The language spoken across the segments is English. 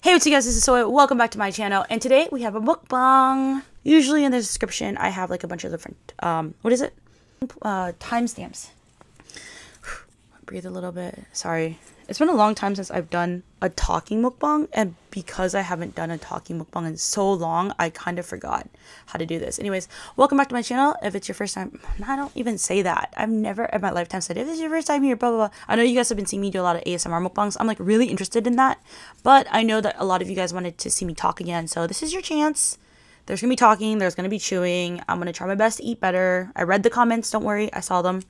Hey, what's up guys, this is Soy. Welcome back to my channel, and today we have a mukbang. Usually in the description I have like a bunch of different, timestamps. Breathe a little bit. Sorry. It's been a long time since I've done a talking mukbang, and because I haven't done a talking mukbang in so long, I kind of forgot how to do this. Anyways, welcome back to my channel. If it's your first time, I don't even say that. I've never in my lifetime said, if it's your first time here, blah, blah, blah. I know you guys have been seeing me do a lot of ASMR mukbangs. I'm like really interested in that, but I know that a lot of you guys wanted to see me talk again, so this is your chance. There's gonna be talking, there's gonna be chewing. I'm gonna try my best to eat better. I read the comments, don't worry, I saw them.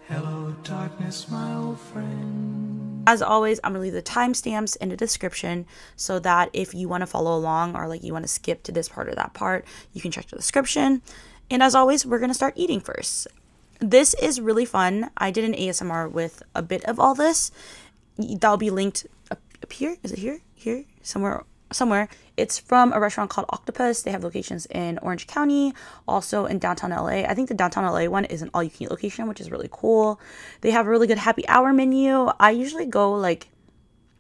Hello, darkness, my old friend. As always, I'm going to leave the timestamps in the description so that if you want to follow along or like you want to skip to this part or that part, you can check the description. And as always, we're going to start eating first. This is really fun. I did an ASMR with a bit of all this. That'll be linked up here. Is it here? Here? Somewhere. It's from a restaurant called Octopus. They have locations in Orange County, also in downtown LA. I think the downtown LA one is an all-you-can-eat location, which is really cool. They have a really good happy hour menu. I usually go like,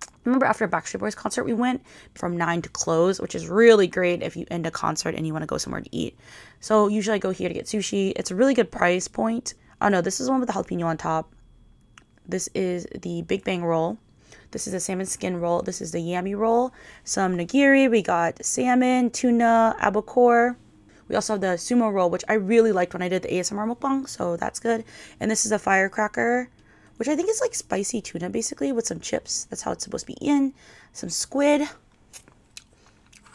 I remember after a Backstreet Boys concert, we went from 9 to close, which is really great if you end a concert and you want to go somewhere to eat. So usually I go here to get sushi. It's a really good price point. Oh no, this is the one with the jalapeno on top. This is the Big Bang roll. This is a salmon skin roll. This is the yummy roll. Some nigiri. We got salmon, tuna, albacore. We also have the sumo roll, which I really liked when I did the ASMR mukbang, so that's good. And this is a firecracker, which I think is like spicy tuna, basically, with some chips. That's how it's supposed to be eaten. Some squid.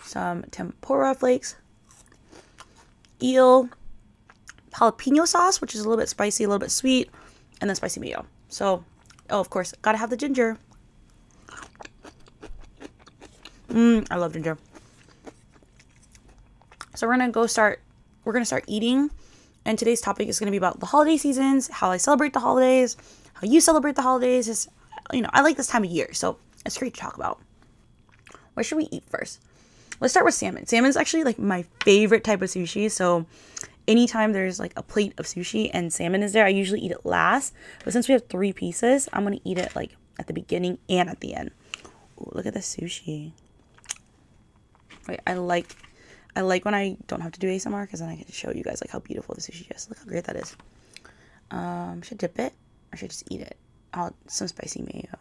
Some tempura flakes. Eel. Jalapeno sauce, which is a little bit spicy, a little bit sweet. And then spicy mayo. So, oh, of course, gotta have the ginger. I love ginger. So we're gonna start eating, and today's topic is gonna be about the holiday seasons, how I celebrate the holidays, how you celebrate the holidays. Just, you know, I like this time of year, so it's great to talk about. What should we eat first? Let's start with salmon. Salmon's actually like my favorite type of sushi, so anytime there's like a plate of sushi and salmon is there, I usually eat it last. But since we have 3 pieces, I'm gonna eat it like at the beginning and at the end. Ooh, look at the sushi. Wait, I like when I don't have to do ASMR, because then I can show you guys like how beautiful the sushi is. Look how great that is. Should I dip it or should I just eat it? Oh, some spicy mayo.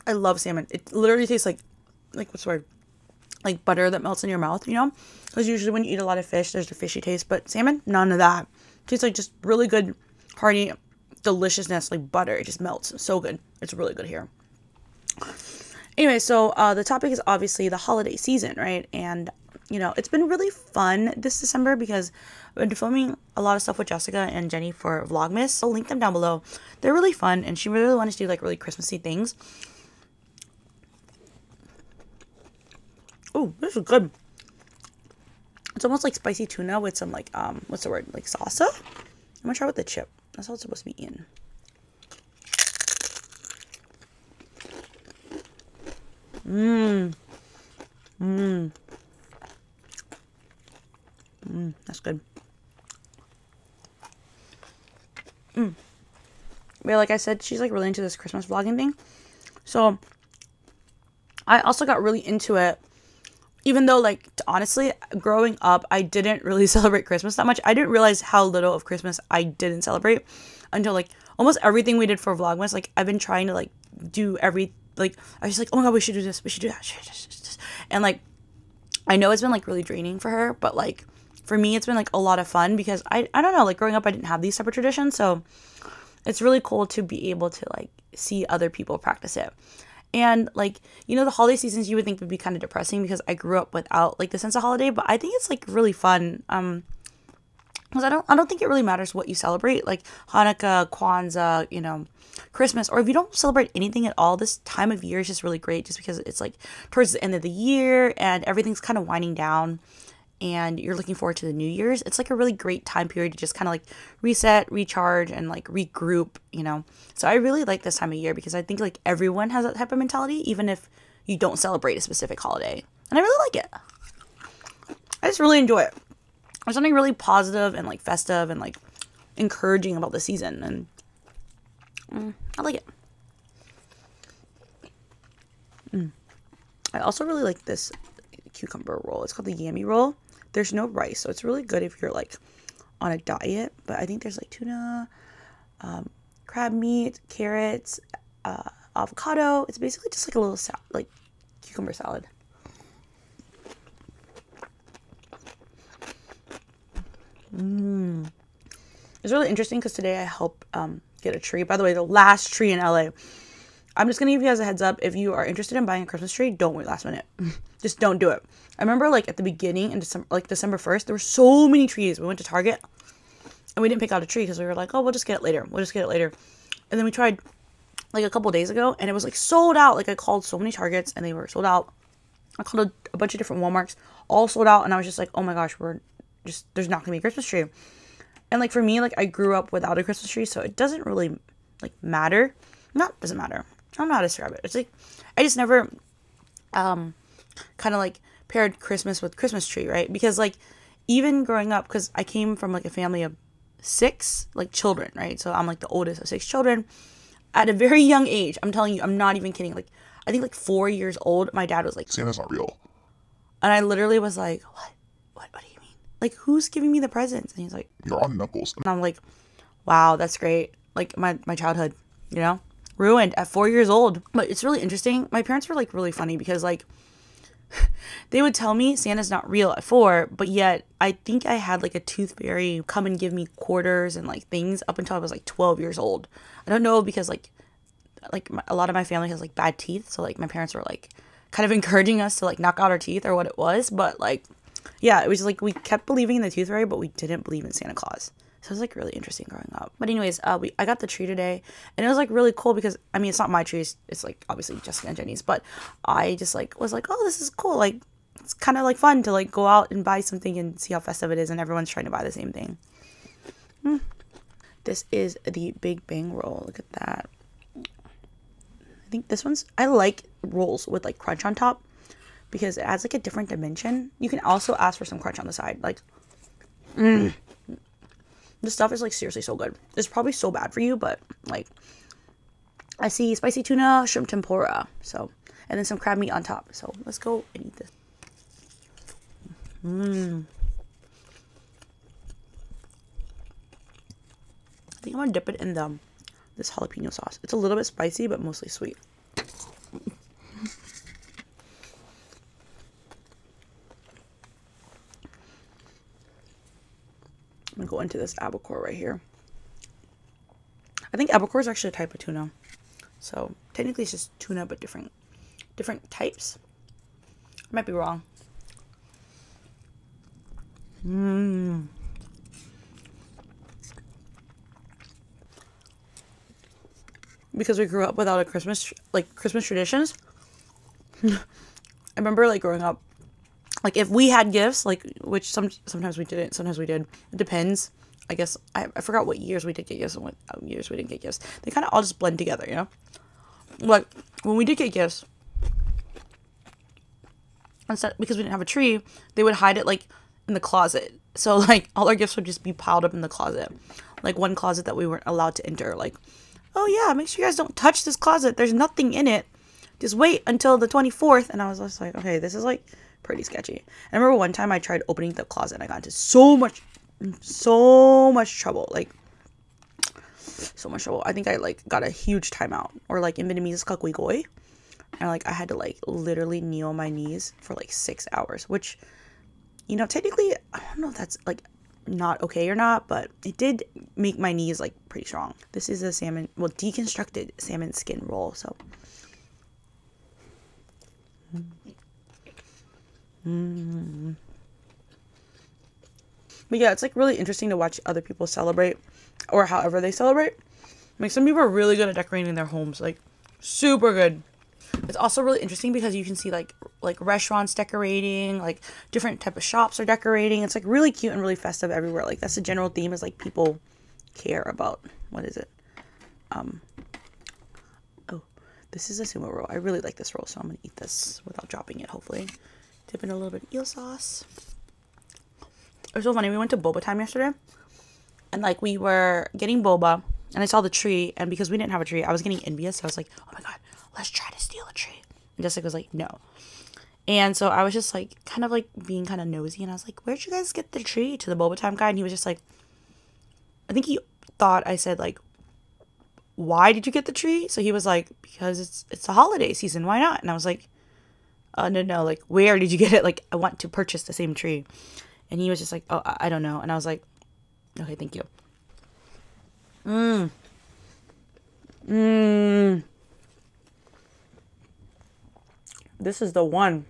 I love salmon. It literally tastes like what's the word? Like butter that melts in your mouth, you know? Because usually when you eat a lot of fish, there's a fishy taste. But salmon, none of that. It tastes like just really good, hearty deliciousness, like butter. It just melts. So good. It's really good here. Anyway, so the topic is obviously the holiday season, right? And, you know, it's been really fun this December because I've been filming a lot of stuff with Jessica and Jenny for Vlogmas. I'll link them down below. They're really fun, and she really wanted to do like really Christmassy things. Oh, this is good. It's almost like spicy tuna with some like, what's the word? Like salsa? I'm gonna try with the chip. That's how it's supposed to be eaten. That's good. But like I said, she's like really into this Christmas vlogging thing. So I also got really into it. Even though, like, honestly, growing up, I didn't really celebrate Christmas that much. I didn't realize how little of Christmas I didn't celebrate until, like, almost everything we did for Vlogmas. Like, I've been trying to, like, do I was like, oh my god, we should do this, we should do that. And, like, I know it's been, like, really draining for her, but, like, for me, it's been, like, a lot of fun because I don't know, like, growing up, I didn't have these type of traditions. So it's really cool to be able to, like, see other people practice it. And, like, you know, the holiday seasons you would think would be kind of depressing because I grew up without, like, the sense of holiday. But I think it's, like, really fun. Because I don't think it really matters what you celebrate. Like, Hanukkah, Kwanzaa, you know, Christmas. Or if you don't celebrate anything at all, this time of year is just really great. Just because it's, like, towards the end of the year. And everything's kind of winding down. and you're looking forward to the New Year's, it's like a really great time period to just kind of like reset, recharge, and like regroup, you know. So I really like this time of year because I think like everyone has that type of mentality, even if you don't celebrate a specific holiday. And I really like it. I just really enjoy it. There's something really positive and like festive and like encouraging about the season, and I like it. I also really like this cucumber roll. It's called the yammy roll. There's no rice, so it's really good if you're like on a diet. But I think there's like tuna, crab meat, carrots, avocado. It's basically just like a little like cucumber salad. It's really interesting because today I helped get a tree. By the way, the last tree in LA. I'm just gonna give you guys a heads up. If you are interested in buying a Christmas tree, don't wait last minute. Just don't do it. I remember like at the beginning in December, like December 1st, there were so many trees. We went to Target and we didn't pick out a tree because we were like, oh, we'll just get it later. We'll just get it later. And then we tried like a couple days ago and it was like sold out. Like I called so many Targets and they were sold out. I called a bunch of different Walmarts, all sold out. And I was just like, oh my gosh, there's not gonna be a Christmas tree. And like for me, like I grew up without a Christmas tree, so it doesn't really like matter. Doesn't matter. I don't know how to describe it. It's like I just never kind of like paired Christmas with Christmas tree, right? Because like even growing up, because I came from like a family of 6 like children, right? So I'm like the oldest of 6 children. At a very young age, I'm telling you, I'm not even kidding. Like I think like 4 years old, my dad was like, Santa's not real. And I literally was like, what do you mean? Like who's giving me the presents? And he's like, Your aunt and uncles. and I'm like, wow, that's great. Like my childhood, you know, ruined at 4 years old. But it's really interesting. My parents were like really funny because like they would tell me Santa's not real at 4, but yet I think I had like a tooth fairy come and give me quarters and like things up until I was like 12 years old. I don't know, because like a lot of my family has like bad teeth, so like my parents were like kind of encouraging us to like knock out our teeth or what it was. But like yeah, it was like we kept believing in the tooth fairy, but we didn't believe in Santa Claus. So it was like really interesting growing up. But anyways, I got the tree today, and it was like really cool because I mean it's not my tree, it's like obviously Jessica and Jenny's, but I just like was like, oh, this is cool. Like it's kind of like fun to like go out and buy something and see how festive it is, and everyone's trying to buy the same thing. This is the Big Bang roll. Look at that. I think this one's, I like rolls with like crunch on top because it adds like a different dimension. You can also ask for some crunch on the side. Like, this stuff is like seriously so good. It's probably so bad for you, but like I see spicy tuna, shrimp tempura, so, and then some crab meat on top. So let's go and eat this. I think I'm gonna dip it in this jalapeno sauce. It's a little bit spicy, but mostly sweet. I'm gonna go into this albacore right here. I think albacore is actually a type of tuna. So technically it's just tuna, but different types. I might be wrong. Because we grew up without a Christmas traditions. I remember like growing up, like if we had gifts, like which sometimes we didn't, sometimes we did. It depends. I guess I forgot what years we did get gifts and what years we didn't get gifts. They kind of all just blend together, you know. Like when we did get gifts, instead, because we didn't have a tree, they would hide it like in the closet. So like all our gifts would just be piled up in the closet, like one closet that we weren't allowed to enter. Like, oh yeah, make sure you guys don't touch this closet. There's nothing in it. Just wait until the 24th. And I was just like, okay, this is like pretty sketchy. I remember one time I tried opening the closet and I got into so much trouble. Like so much trouble. I think I like got a huge timeout, or like in Vietnamese it's called quy gối. And like I had to like literally kneel on my knees for like 6 hours, which, you know, technically I don't know if that's like not okay or not, but it did make my knees like pretty strong. This is a salmon, well, deconstructed salmon skin roll. So but yeah, it's like really interesting to watch other people celebrate, or however they celebrate. Like some people are really good at decorating their homes, like super good. It's also really interesting because you can see like restaurants decorating, like different type of shops are decorating. It's like really cute and really festive everywhere. Like that's the general theme, is like people care about, what is it? Oh, this is a sumo roll. I really like this roll, so I'm gonna eat this without dropping it, hopefully. Dip in a little bit of eel sauce. It was so funny. We went to boba time yesterday, and like we were getting boba, and I saw the tree, and because we didn't have a tree, I was getting envious. So I was like, oh my god, let's try to steal a tree. And Jessica was like, no. And so I was just like kind of like being kind of nosy, and I was like, where'd you guys get the tree, to the boba time guy? And he was just like, I think he thought I said like, why did you get the tree? So he was like, because it's the holiday season, why not? And I was like, no, like, where did you get it? Like, I want to purchase the same tree. And he was just like, oh, I don't know. And I was like, okay, thank you. This is the one.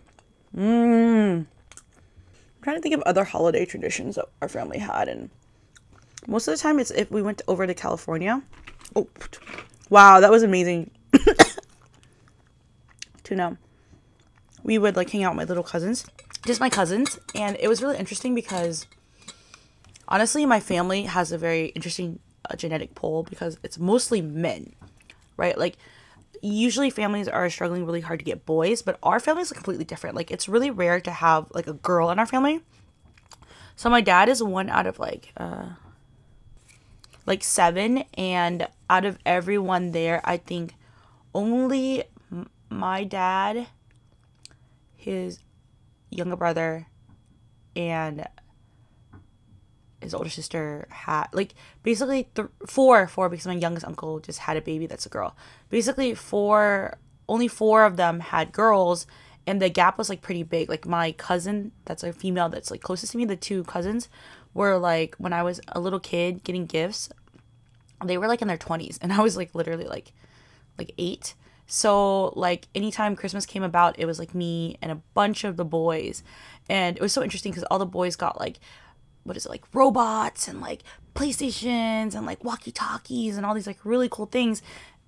I'm trying to think of other holiday traditions that our family had, and most of the time it's if we went over to California. Oh, wow, that was amazing. Tuna. We would like hang out with my little cousins, just my cousins, and it was really interesting because honestly, my family has a very interesting genetic pool because it's mostly men, right? Like, usually families are struggling really hard to get boys, but our family is completely different. Like, it's really rare to have like a girl in our family. So my dad is one out of like 7, and out of everyone there, I think only my dad, his younger brother, and his older sister had like basically four because my youngest uncle just had a baby that's a girl. Basically only four of them had girls, and the gap was like pretty big. Like my cousin that's a female that's like closest to me, the two cousins were like, when I was a little kid getting gifts, they were like in their 20s, and I was like literally like 8. So like anytime Christmas came about, it was like me and a bunch of the boys, and it was so interesting because all the boys got like, what is it, like robots and like PlayStations and like walkie-talkies and all these like really cool things.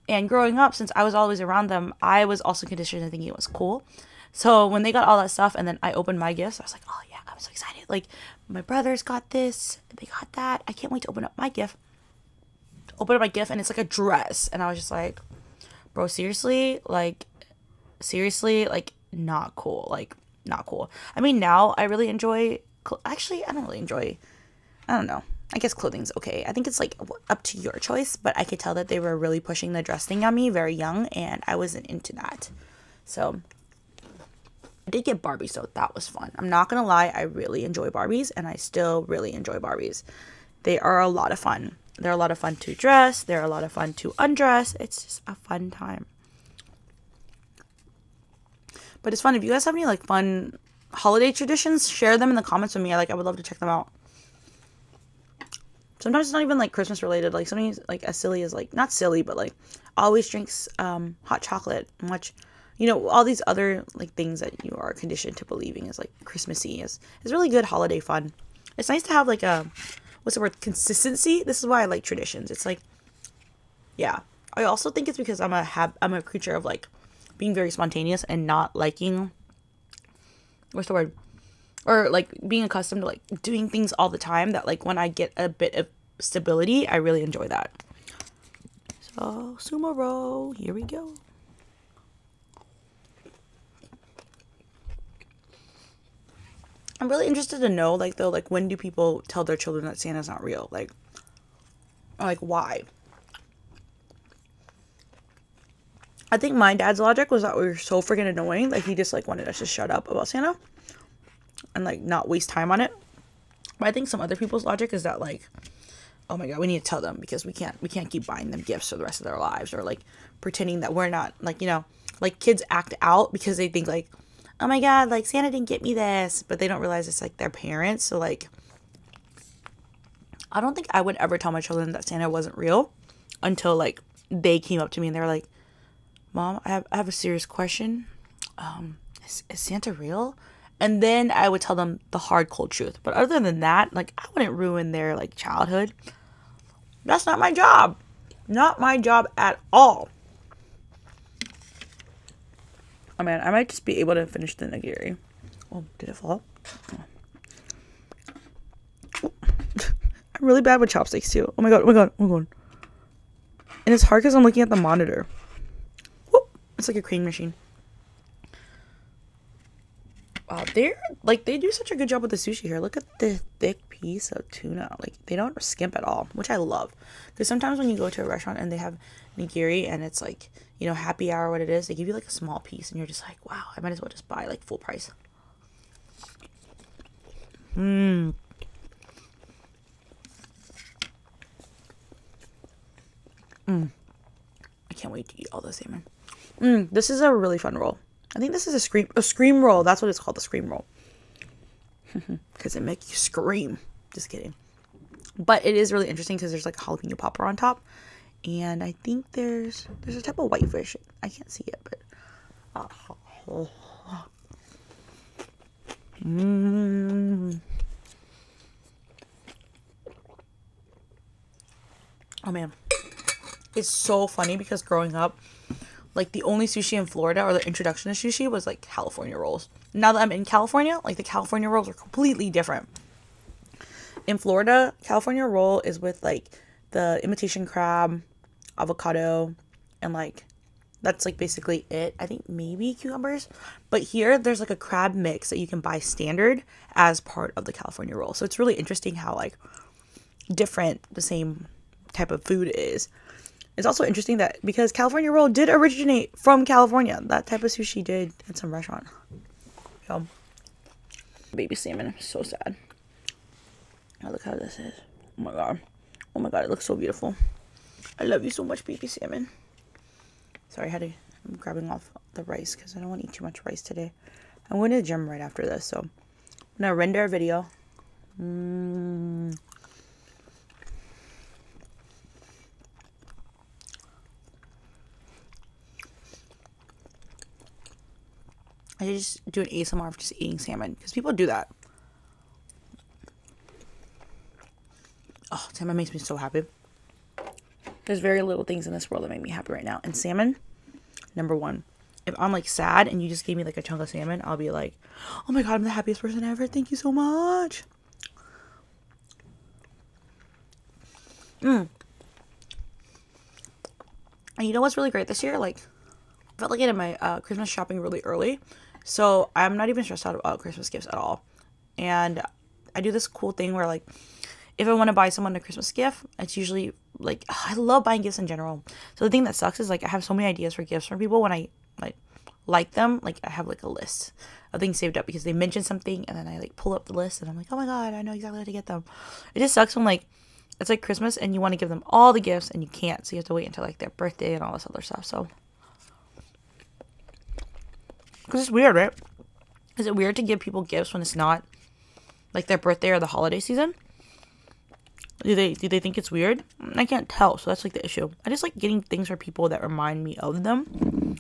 And growing up, since I was always around them, I was also conditioned to thinking it was cool. So when they got all that stuff and then I opened my gifts, I was like, oh yeah, I'm so excited. Like, my brothers got this, they got that. I can't wait to open up my gift. And it's like a dress. And I was just like, bro, seriously, like not cool. Like, not cool. I mean, now I really enjoy, actually, I don't really enjoy, I don't know. I guess clothing's okay. I think it's like up to your choice, but I could tell that they were really pushing the dress thing on me very young, and I wasn't into that. So I did get Barbies, so that was fun. I'm not gonna lie, I really enjoy Barbies, and I still really enjoy Barbies. They are a lot of fun. They're a lot of fun to dress. They're a lot of fun to undress. It's just a fun time. But it's fun. If you guys have any like fun holiday traditions, share them in the comments with me. I would love to check them out. Sometimes it's not even like Christmas related. Like something like as silly as like, not silly, but like always drinks hot chocolate and watch, you know, all these other like things that you are conditioned to believing is like Christmassy is really good holiday fun. It's nice to have like a, what's the word, consistency. This is why I like traditions. It's like, yeah. I also think it's because I'm a creature of like being very spontaneous and not liking, what's the word, or like being accustomed to like doing things all the time, that like when I get a bit of stability, I really enjoy that. So sumo roll, here we go. I'm really interested to know, like, though, like, when do people tell their children that Santa's not real? Like why? I think my dad's logic was that we were so freaking annoying, like, he just, like, wanted us to shut up about Santa and, like, not waste time on it. But I think some other people's logic is that, like, oh my god, we need to tell them because we can't keep buying them gifts for the rest of their lives, or, like, pretending that we're not, like, you know, like, kids act out because they think, like, oh my god, like, Santa didn't get me this, but they don't realize it's, like, their parents. So, like, I don't think I would ever tell my children that Santa wasn't real until, like, they came up to me and they were like, Mom, I have a serious question. Is Santa real? And then I would tell them the hard, cold truth. But other than that, like, I wouldn't ruin their, like, childhood. That's not my job. Not my job at all. Oh, man, I might just be able to finish the nigiri. Oh, did it fall? Oh. I'm really bad with chopsticks, too. Oh, my God, oh, my God, oh, my God. And it's hard because I'm looking at the monitor. Whoop. It's like a crane machine. Wow, they do such a good job with the sushi here. Look at the thick piece of tuna. Like, they don't skimp at all, which I love. Because sometimes when you go to a restaurant and they have nigiri and it's like, you know, happy hour, what it is, they give you like a small piece and you're just like, wow, I might as well just buy like full price. I can't wait to eat all the salmon. This is a really fun roll. I think this is a scream roll. That's what it's called, the scream roll. Because it makes you scream. Just kidding. But it is really interesting because there's like a jalapeno popper on top. And I think there's a type of whitefish. I can't see it, but... Oh, man. It's so funny because growing up, like, the only sushi in Florida, or the introduction to sushi, was, like, California rolls. Now that I'm in California, like, the California rolls are completely different. In Florida, California roll is with, like, the imitation crab, avocado, and, like, that's, like, basically it. I think maybe cucumbers. But here, there's, like, a crab mix that you can buy standard as part of the California roll. So it's really interesting how, like, different the same type of food is. It's also interesting that because California roll did originate from California, that type of sushi did at some restaurant. So, baby salmon, so sad. Oh, look how this is. Oh my god. Oh my god, it looks so beautiful. I love you so much, baby salmon. Sorry, I'm grabbing off the rice because I don't want to eat too much rice today. I'm going to the gym right after this, so I'm going to render a video. I just do an ASMR of just eating salmon because people do that. Oh, salmon makes me so happy. There's very little things in this world that make me happy right now. And salmon, number one. If I'm like sad and you just gave me like a chunk of salmon, I'll be like, oh my god, I'm the happiest person ever. Thank you so much. And you know what's really great this year? Like, I felt like I did my Christmas shopping really early. So I'm not even stressed out about Christmas gifts at all. And I do this cool thing where, like, if I want to buy someone a Christmas gift, it's usually, like, I love buying gifts in general. So the thing that sucks is, like, I have so many ideas for gifts from people when I, like them. Like, I have, like, a list of things saved up because they mentioned something, and then I, like, pull up the list, and I'm like, oh my god, I know exactly how to get them. It just sucks when, like, it's, like, Christmas, and you want to give them all the gifts, and you can't. So you have to wait until, like, their birthday and all this other stuff, so... Because it's weird, right? Is it weird to give people gifts when it's not, like, their birthday or the holiday season? Do they think it's weird? I can't tell, so that's, like, the issue. I just like getting things for people that remind me of them.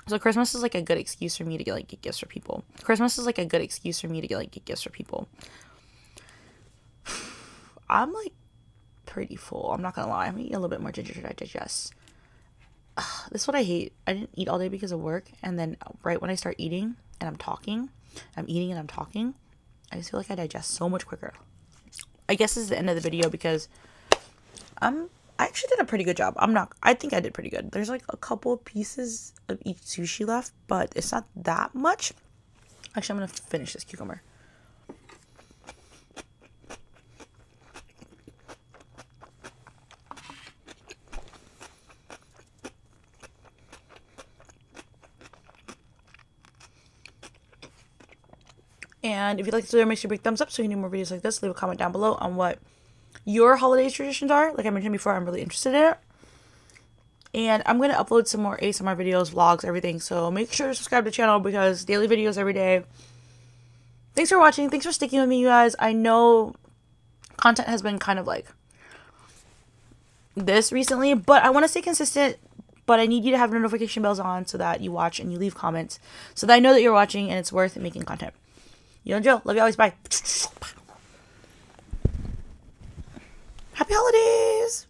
So Christmas is, like, a good excuse for me to, like, get gifts for people. Christmas is, like, a good excuse for me to, like, get gifts for people. I'm, like, pretty full. I'm not gonna lie. I'm eating a little bit more ginger to digest. This is what I hate. I didn't eat all day because of work, and then right when I start eating and I'm talking, I'm eating and I'm talking, I just feel like I digest so much quicker. I guess this is the end of the video because I actually did a pretty good job. I think I did pretty good. There's like a couple pieces of each sushi left, but it's not that much. Actually, I'm gonna finish this cucumber. And if you'd like to do, make sure you big thumbs up so you can do more videos like this. Leave a comment down below on what your holiday traditions are. Like I mentioned before, I'm really interested in it. And I'm going to upload some more ASMR videos, vlogs, everything. So make sure to subscribe to the channel because daily videos every day. Thanks for watching. Thanks for sticking with me, you guys. I know content has been kind of like this recently, but I want to stay consistent. But I need you to have notification bells on so that you watch and you leave comments so that I know that you're watching and it's worth making content. You know, Jill. Love you always. Bye. Happy holidays.